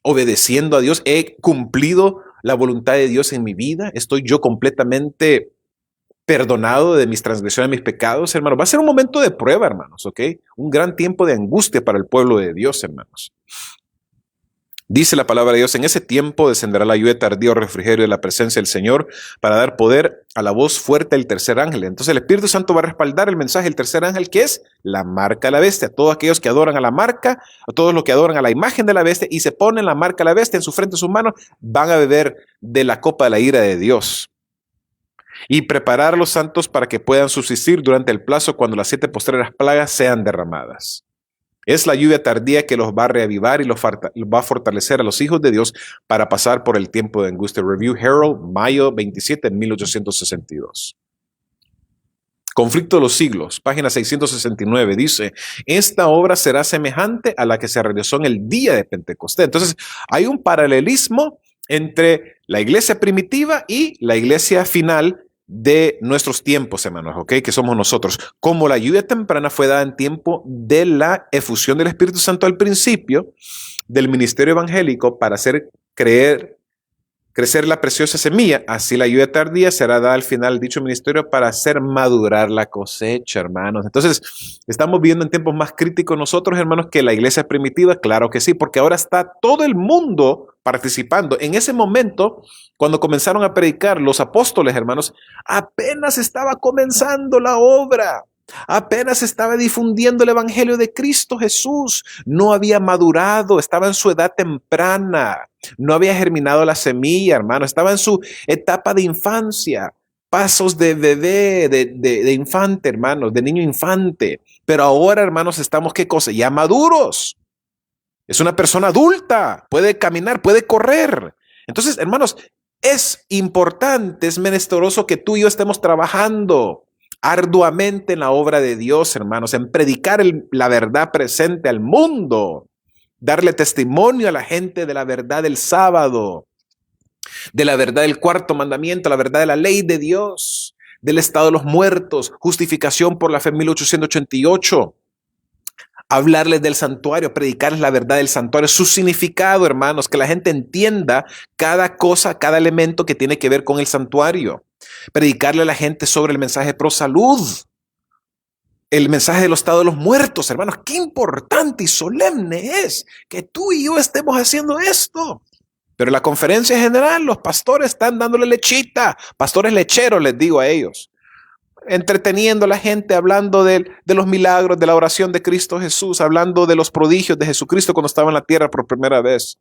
obedeciendo a Dios? ¿He cumplido la voluntad de Dios en mi vida? ¿Estoy yo completamente perdonado de mis transgresiones, de mis pecados, hermanos? Va a ser un momento de prueba, hermanos, ¿ok? Un gran tiempo de angustia para el pueblo de Dios, hermanos. Dice la palabra de Dios, en ese tiempo descenderá la lluvia tardía o refrigerio de la presencia del Señor para dar poder a la voz fuerte del tercer ángel. Entonces el Espíritu Santo va a respaldar el mensaje del tercer ángel, que es la marca de la bestia. A todos aquellos que adoran a la marca, a todos los que adoran a la imagen de la bestia y se ponen la marca de la bestia en su frente, en sus manos, van a beber de la copa de la ira de Dios. Y preparar a los santos para que puedan subsistir durante el plazo cuando las 7 postreras plagas sean derramadas. Es la lluvia tardía que los va a reavivar y los va a fortalecer a los hijos de Dios para pasar por el tiempo de angustia. Review Herald, mayo 27 de 1862. Conflicto de los siglos, página 669, dice, esta obra será semejante a la que se realizó en el día de Pentecostés. Entonces, hay un paralelismo entre la iglesia primitiva y la iglesia final de nuestros tiempos, hermanos, ¿ok? Que somos nosotros. Como la lluvia temprana fue dada en tiempo de la efusión del Espíritu Santo al principio del ministerio evangélico para hacer crecer la preciosa semilla, así la lluvia tardía será dada al final del dicho ministerio para hacer madurar la cosecha, hermanos. Entonces, estamos viendo en tiempos más críticos nosotros, hermanos, que la iglesia primitiva, claro que sí, porque ahora está todo el mundo participando. En ese momento, cuando comenzaron a predicar los apóstoles, hermanos, apenas estaba comenzando la obra. Apenas estaba difundiendo el evangelio de Cristo Jesús. No había madurado, estaba en su edad temprana. No había germinado la semilla, hermano. Estaba en su etapa de infancia. Pasos de bebé, de infante, hermanos, de niño infante. Pero ahora, hermanos, estamos, ¿qué cosa? Ya maduros. Es una persona adulta. Puede caminar, puede correr. Entonces, hermanos, es importante, es menesteroso que tú y yo estemos trabajando arduamente en la obra de Dios, hermanos, en predicar la verdad presente al mundo, darle testimonio a la gente de la verdad del sábado, de la verdad del cuarto mandamiento, la verdad de la ley de Dios, del estado de los muertos, justificación por la fe en 1888. Hablarles del santuario, predicarles la verdad del santuario, su significado, hermanos, que la gente entienda cada cosa, cada elemento que tiene que ver con el santuario. Predicarle a la gente sobre el mensaje pro salud, el mensaje del estado de los muertos, hermanos. Qué importante y solemne es que tú y yo estemos haciendo esto. Pero en la conferencia general, los pastores están dándole lechita, pastores lecheros, les digo a ellos, entreteniendo a la gente, hablando de los milagros, de la oración de Cristo Jesús, hablando de los prodigios de Jesucristo cuando estaba en la tierra por primera vez.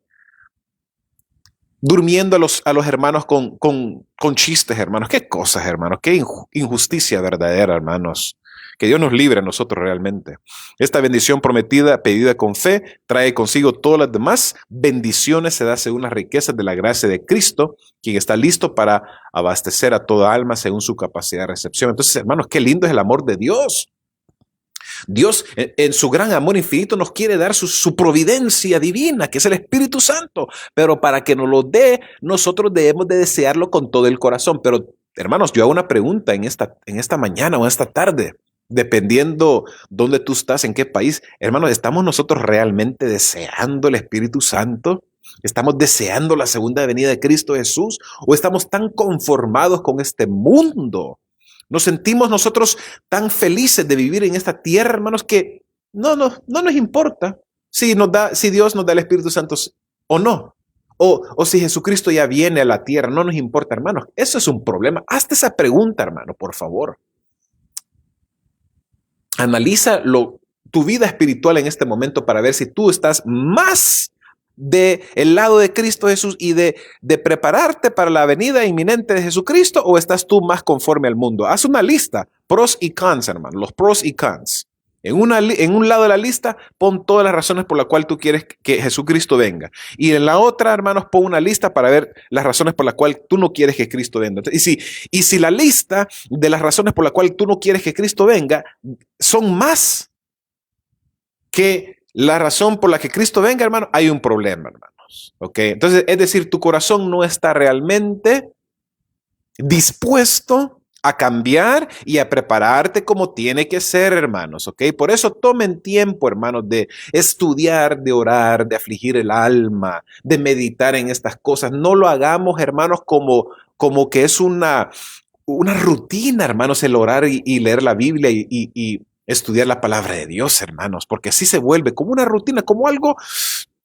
Durmiendo a los hermanos con chistes, hermanos. Qué cosas, hermanos. Qué injusticia verdadera, hermanos. Que Dios nos libre a nosotros realmente. Esta bendición prometida, pedida con fe, trae consigo todas las demás bendiciones. Se da según las riquezas de la gracia de Cristo, quien está listo para abastecer a toda alma según su capacidad de recepción. Entonces, hermanos, qué lindo es el amor de Dios. Dios, en su gran amor infinito, nos quiere dar su providencia divina, que es el Espíritu Santo. Pero para que nos lo dé, nosotros debemos de desearlo con todo el corazón. Pero, hermanos, yo hago una pregunta en esta mañana o en esta tarde, dependiendo dónde tú estás, en qué país. Hermanos, ¿estamos nosotros realmente deseando el Espíritu Santo? ¿Estamos deseando la segunda venida de Cristo Jesús? ¿O estamos tan conformados con este mundo? Nos sentimos nosotros tan felices de vivir en esta tierra, hermanos, que no nos importa si Dios nos da el Espíritu Santo o no. O si Jesucristo ya viene a la tierra, no nos importa, hermanos. Eso es un problema. Hazte esa pregunta, hermano, por favor. Analiza tu vida espiritual en este momento para ver si tú estás más del lado de Cristo Jesús y de prepararte para la venida inminente de Jesucristo, o estás tú más conforme al mundo. Haz una lista, pros y cons, hermano, los pros y cons. En un lado de la lista, pon todas las razones por las cuales tú quieres que Jesucristo venga. Y en la otra, hermanos, pon una lista para ver las razones por las cuales tú no quieres que Cristo venga. Y si la lista de las razones por las cuales tú no quieres que Cristo venga son más que la razón por la que Cristo venga, hermano, hay un problema, hermanos. ¿Ok? Entonces, es decir, tu corazón no está realmente dispuesto a cambiar y a prepararte como tiene que ser, hermanos, ¿ok? Por eso tomen tiempo, hermanos, de estudiar, de orar, de afligir el alma, de meditar en estas cosas. No lo hagamos, hermanos, como que es una rutina, hermanos, el orar y leer la Biblia y estudiar la palabra de Dios, hermanos, porque así se vuelve como una rutina, como algo,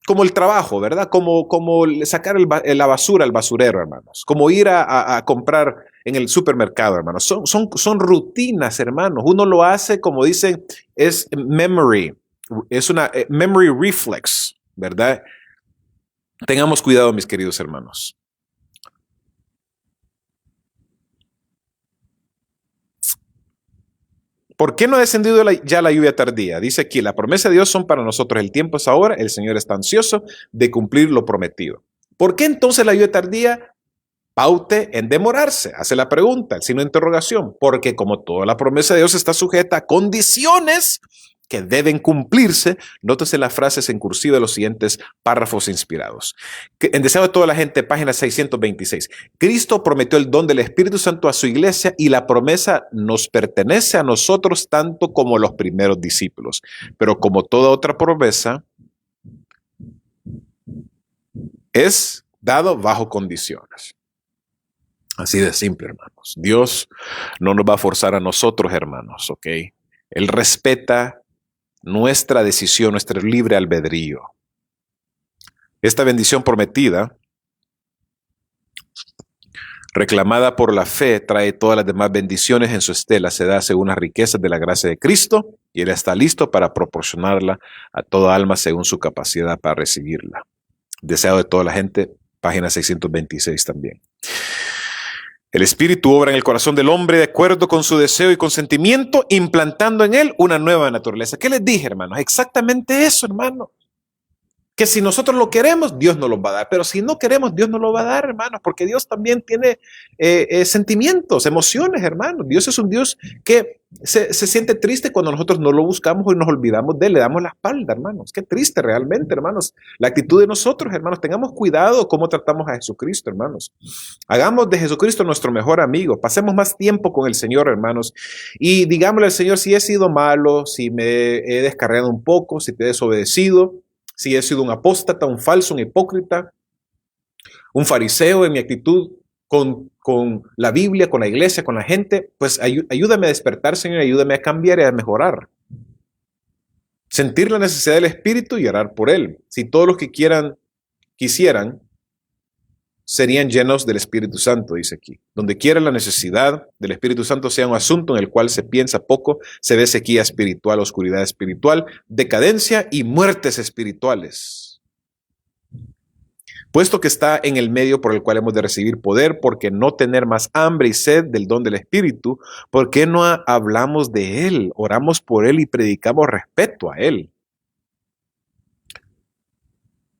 como el trabajo, ¿verdad? Como sacar la basura al basurero, hermanos, como ir a comprar en el supermercado, hermanos. Son rutinas, hermanos. Uno lo hace, como dicen, es memory, es una memory reflex, ¿verdad? Tengamos cuidado, mis queridos hermanos. ¿Por qué no ha descendido ya la lluvia tardía? Dice aquí, la promesa de Dios son para nosotros, el tiempo es ahora, el Señor está ansioso de cumplir lo prometido. ¿Por qué entonces la lluvia tardía? Paute en demorarse, hace la pregunta, el signo de interrogación, porque como toda la promesa de Dios está sujeta a condiciones que deben cumplirse, nótese las frases en cursiva de los siguientes párrafos inspirados. En deseo de toda la gente, página 626. Cristo prometió el don del Espíritu Santo a su iglesia y la promesa nos pertenece a nosotros tanto como los primeros discípulos. Pero como toda otra promesa, es dado bajo condiciones. Así de simple, hermanos. Dios no nos va a forzar a nosotros, hermanos, ¿ok? Él respeta nuestra decisión, nuestro libre albedrío. Esta bendición prometida, reclamada por la fe, trae todas las demás bendiciones en su estela. Se da según las riquezas de la gracia de Cristo y Él está listo para proporcionarla a toda alma según su capacidad para recibirla. Deseo de toda la gente, página 626 también. El Espíritu obra en el corazón del hombre de acuerdo con su deseo y consentimiento, implantando en él una nueva naturaleza. ¿Qué les dije, hermanos? Exactamente eso, hermanos. Que si nosotros lo queremos, Dios nos lo va a dar. Pero si no queremos, Dios no lo va a dar, hermanos, porque Dios también tiene sentimientos, emociones, hermanos. Dios es un Dios que se siente triste cuando nosotros no lo buscamos y nos olvidamos de él, le damos la espalda, hermanos. Qué triste realmente, hermanos. La actitud de nosotros, hermanos. Tengamos cuidado cómo tratamos a Jesucristo, hermanos. Hagamos de Jesucristo nuestro mejor amigo. Pasemos más tiempo con el Señor, hermanos. Y digámosle al Señor si he sido malo, si me he descarriado un poco, si te he desobedecido, si he sido un apóstata, un falso, un hipócrita, un fariseo en mi actitud con la Biblia, con la iglesia, con la gente, pues ayúdame a despertar, Señor, ayúdame a cambiar y a mejorar. Sentir la necesidad del Espíritu y orar por Él. Si todos los que quisieran, serían llenos del Espíritu Santo, dice aquí. Donde quiera la necesidad del Espíritu Santo sea un asunto en el cual se piensa poco, se ve sequía espiritual, oscuridad espiritual, decadencia y muertes espirituales. Puesto que está en el medio por el cual hemos de recibir poder, porque no tener más hambre y sed del don del Espíritu, ¿por qué no hablamos de Él, oramos por Él y predicamos respeto a Él?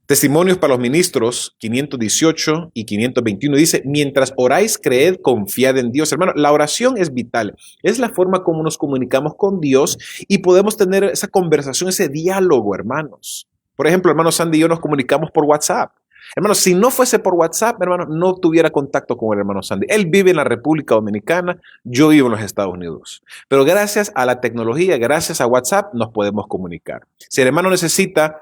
Testimonios para los ministros, 518 y 521, dice, mientras oráis, creed, confiad en Dios. Hermano, la oración es vital. Es la forma como nos comunicamos con Dios y podemos tener esa conversación, ese diálogo, hermanos. Por ejemplo, hermano Sandy y yo nos comunicamos por WhatsApp. Hermano, si no fuese por WhatsApp, hermano, no tuviera contacto con el hermano Sandy. Él vive en la República Dominicana, yo vivo en los Estados Unidos. Pero gracias a la tecnología, gracias a WhatsApp, nos podemos comunicar. Si el hermano necesita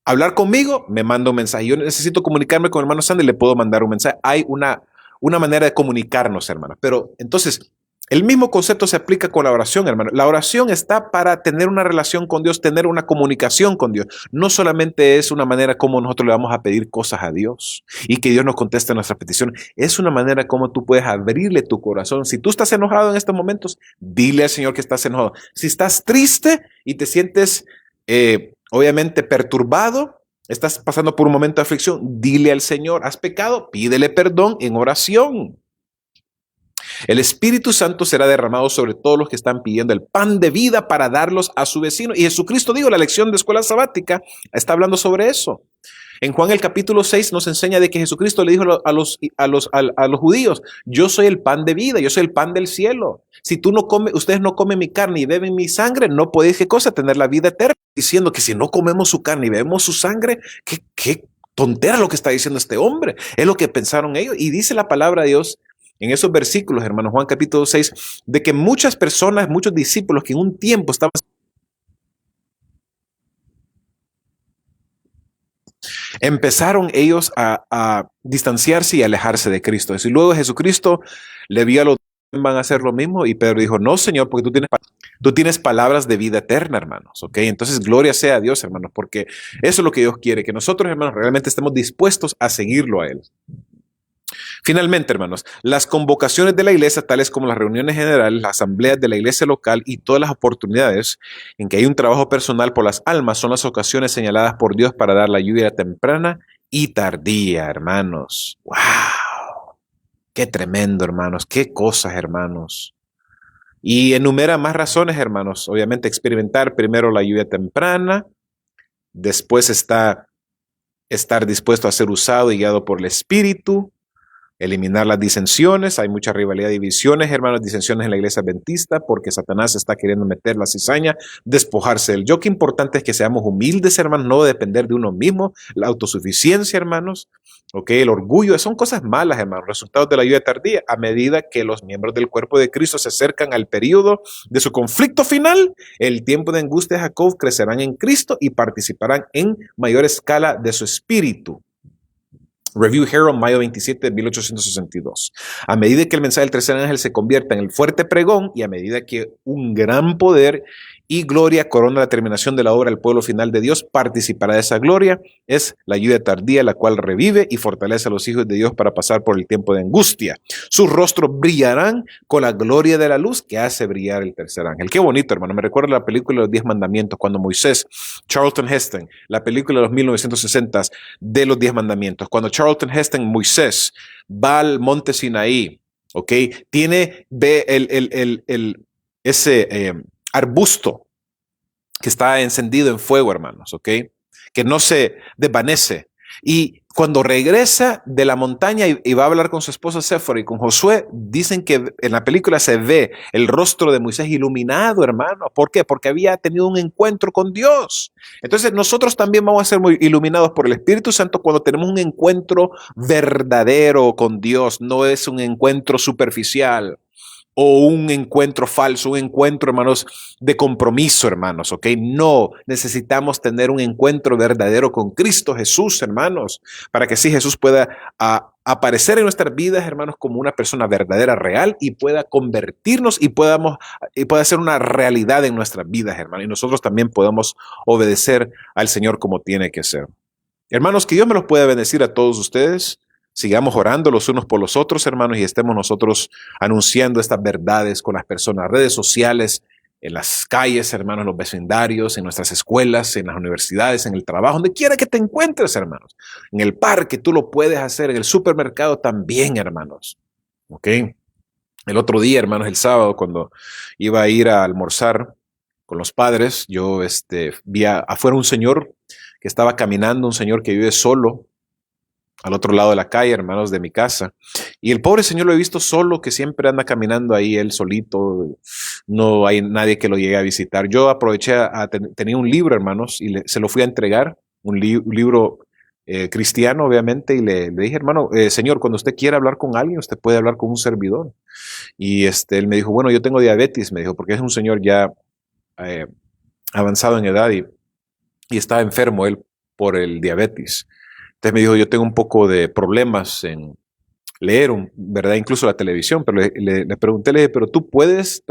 hablar conmigo, me manda un mensaje. Yo necesito comunicarme con el hermano Sandy, le puedo mandar un mensaje. Hay una manera de comunicarnos, hermano. Pero entonces, el mismo concepto se aplica con la oración, hermano. La oración está para tener una relación con Dios, tener una comunicación con Dios. No solamente es una manera como nosotros le vamos a pedir cosas a Dios y que Dios nos conteste nuestras peticiones. Es una manera como tú puedes abrirle tu corazón. Si tú estás enojado en estos momentos, dile al Señor que estás enojado. Si estás triste y te sientes obviamente perturbado, estás pasando por un momento de aflicción, dile al Señor, has pecado, pídele perdón en oración. El Espíritu Santo será derramado sobre todos los que están pidiendo el pan de vida para darlos a su vecino. Y Jesucristo, digo, la lección de escuela sabática está hablando sobre eso. En Juan el capítulo 6 nos enseña de que Jesucristo le dijo a los judíos, yo soy el pan de vida, yo soy el pan del cielo. Si ustedes no comen mi carne y beben mi sangre, no podéis, ¿qué cosa? Tener la vida eterna. Diciendo que si no comemos su carne y bebemos su sangre, qué tontera lo que está diciendo este hombre. Es lo que pensaron ellos. Y dice la palabra de Dios en esos versículos, hermanos, Juan capítulo 6, de que muchas personas, muchos discípulos que en un tiempo estaban empezaron ellos a distanciarse y alejarse de Cristo. Y luego Jesucristo le vio a los van a hacer lo mismo y Pedro dijo, no, Señor, porque tú tienes palabras de vida eterna, hermanos, ¿ok? Entonces, gloria sea a Dios, hermanos, porque eso es lo que Dios quiere, que nosotros, hermanos, realmente estemos dispuestos a seguirlo a Él. Finalmente, hermanos, las convocaciones de la iglesia, tales como las reuniones generales, las asambleas de la iglesia local y todas las oportunidades en que hay un trabajo personal por las almas, son las ocasiones señaladas por Dios para dar la lluvia temprana y tardía, hermanos. ¡Wow! ¡Qué tremendo, hermanos! ¡Qué cosas, hermanos! Y enumera más razones, hermanos. Obviamente, experimentar primero la lluvia temprana, después está estar dispuesto a ser usado y guiado por el Espíritu, eliminar las disensiones. Hay mucha rivalidad y divisiones, hermanos, disensiones en la iglesia adventista porque Satanás está queriendo meter la cizaña, despojarse del yo. Qué importante es que seamos humildes, hermanos, no depender de uno mismo, la autosuficiencia, hermanos, el orgullo, son cosas malas, hermanos, resultados de la lluvia tardía. A medida que los miembros del cuerpo de Cristo se acercan al periodo de su conflicto final, el tiempo de angustia de Jacob crecerán en Cristo y participarán en mayor escala de su espíritu. Review Herald, mayo 27 de 1862. A medida que el mensaje del tercer ángel se convierta en el fuerte pregón y a medida que un gran poder y gloria corona la terminación de la obra, el pueblo final de Dios participará de esa gloria. Es la lluvia tardía, la cual revive y fortalece a los hijos de Dios para pasar por el tiempo de angustia. Sus rostros brillarán con la gloria de la luz que hace brillar el tercer ángel. Qué bonito, hermano. Me recuerda la película de los 10 mandamientos, cuando Moisés, Charlton Heston, la película de los 1960 de los 10 mandamientos, cuando Charlton Heston, Moisés, va al monte Sinaí, ve ese arbusto que está encendido en fuego, hermanos, que no se desvanece. Y cuando regresa de la montaña y va a hablar con su esposa Séfora y con Josué, dicen que en la película se ve el rostro de Moisés iluminado, hermano. ¿Por qué? Porque había tenido un encuentro con Dios. Entonces nosotros también vamos a ser muy iluminados por el Espíritu Santo cuando tenemos un encuentro verdadero con Dios. No es un encuentro superficial o un encuentro falso, un encuentro, hermanos, de compromiso, hermanos, No, necesitamos tener un encuentro verdadero con Cristo Jesús, hermanos, para que así Jesús pueda aparecer en nuestras vidas, hermanos, como una persona verdadera, real, y pueda convertirnos y pueda ser una realidad en nuestras vidas, hermanos, y nosotros también podamos obedecer al Señor como tiene que ser. Hermanos, que Dios me los pueda bendecir a todos ustedes. Sigamos orando los unos por los otros, hermanos, y estemos nosotros anunciando estas verdades con las personas, redes sociales, en las calles, hermanos, en los vecindarios, en nuestras escuelas, en las universidades, en el trabajo, donde quiera que te encuentres, hermanos. En el parque tú lo puedes hacer, en el supermercado también, hermanos. El otro día, hermanos, el sábado, cuando iba a ir a almorzar con los padres, yo vi afuera un señor que estaba caminando un señor que vive solo al otro lado de la calle, hermanos, de mi casa. Y el pobre señor lo he visto solo, que siempre anda caminando ahí él solito. No hay nadie que lo llegue a visitar. Yo aproveché tenía un libro, hermanos, y se lo fui a entregar, un libro cristiano, obviamente, y le dije, hermano, señor, cuando usted quiera hablar con alguien, usted puede hablar con un servidor. Y él me dijo, bueno, yo tengo diabetes, me dijo, porque es un señor ya eh, avanzado en edad y está enfermo él por el diabetes. Entonces me dijo, yo tengo un poco de problemas en leer, ¿verdad? Incluso la televisión, pero le pregunté, le dije, pero tú puedes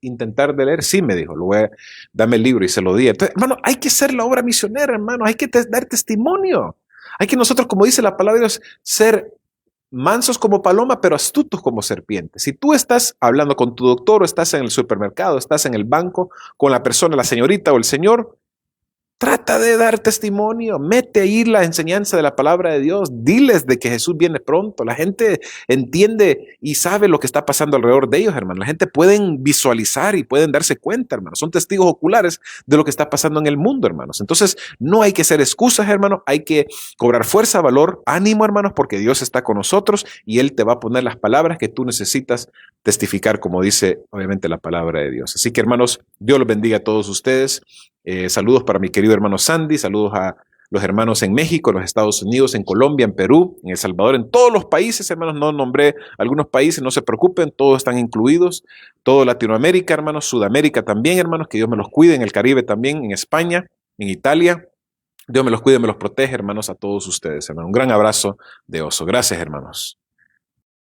intentar de leer. Sí, me dijo, dame el libro y se lo di. Entonces, hermano, hay que ser la obra misionera, hermano, hay que dar testimonio. Hay que nosotros, como dice la palabra de Dios, ser mansos como paloma, pero astutos como serpientes. Si tú estás hablando con tu doctor o estás en el supermercado, estás en el banco con la persona, la señorita o el señor, trata de dar testimonio, mete ahí la enseñanza de la palabra de Dios, diles de que Jesús viene pronto. La gente entiende y sabe lo que está pasando alrededor de ellos, hermano. La gente pueden visualizar y pueden darse cuenta, hermano. Son testigos oculares de lo que está pasando en el mundo, hermanos. Entonces, no hay que hacer excusas, hermano. Hay que cobrar fuerza, valor, ánimo, hermanos, porque Dios está con nosotros y Él te va a poner las palabras que tú necesitas testificar, como dice, obviamente, la palabra de Dios. Así que, hermanos, Dios los bendiga a todos ustedes. Saludos para mi querido hermano Sandy, saludos a los hermanos en México, en los Estados Unidos, en Colombia, en Perú, en El Salvador, en todos los países, hermanos. No nombré algunos países, no se preocupen, todos están incluidos, todo Latinoamérica, hermanos, Sudamérica también, hermanos, que Dios me los cuide, en el Caribe también, en España, en Italia. Dios me los cuide, me los protege, hermanos, a todos ustedes, hermanos. Un gran abrazo de oso. Gracias, hermanos.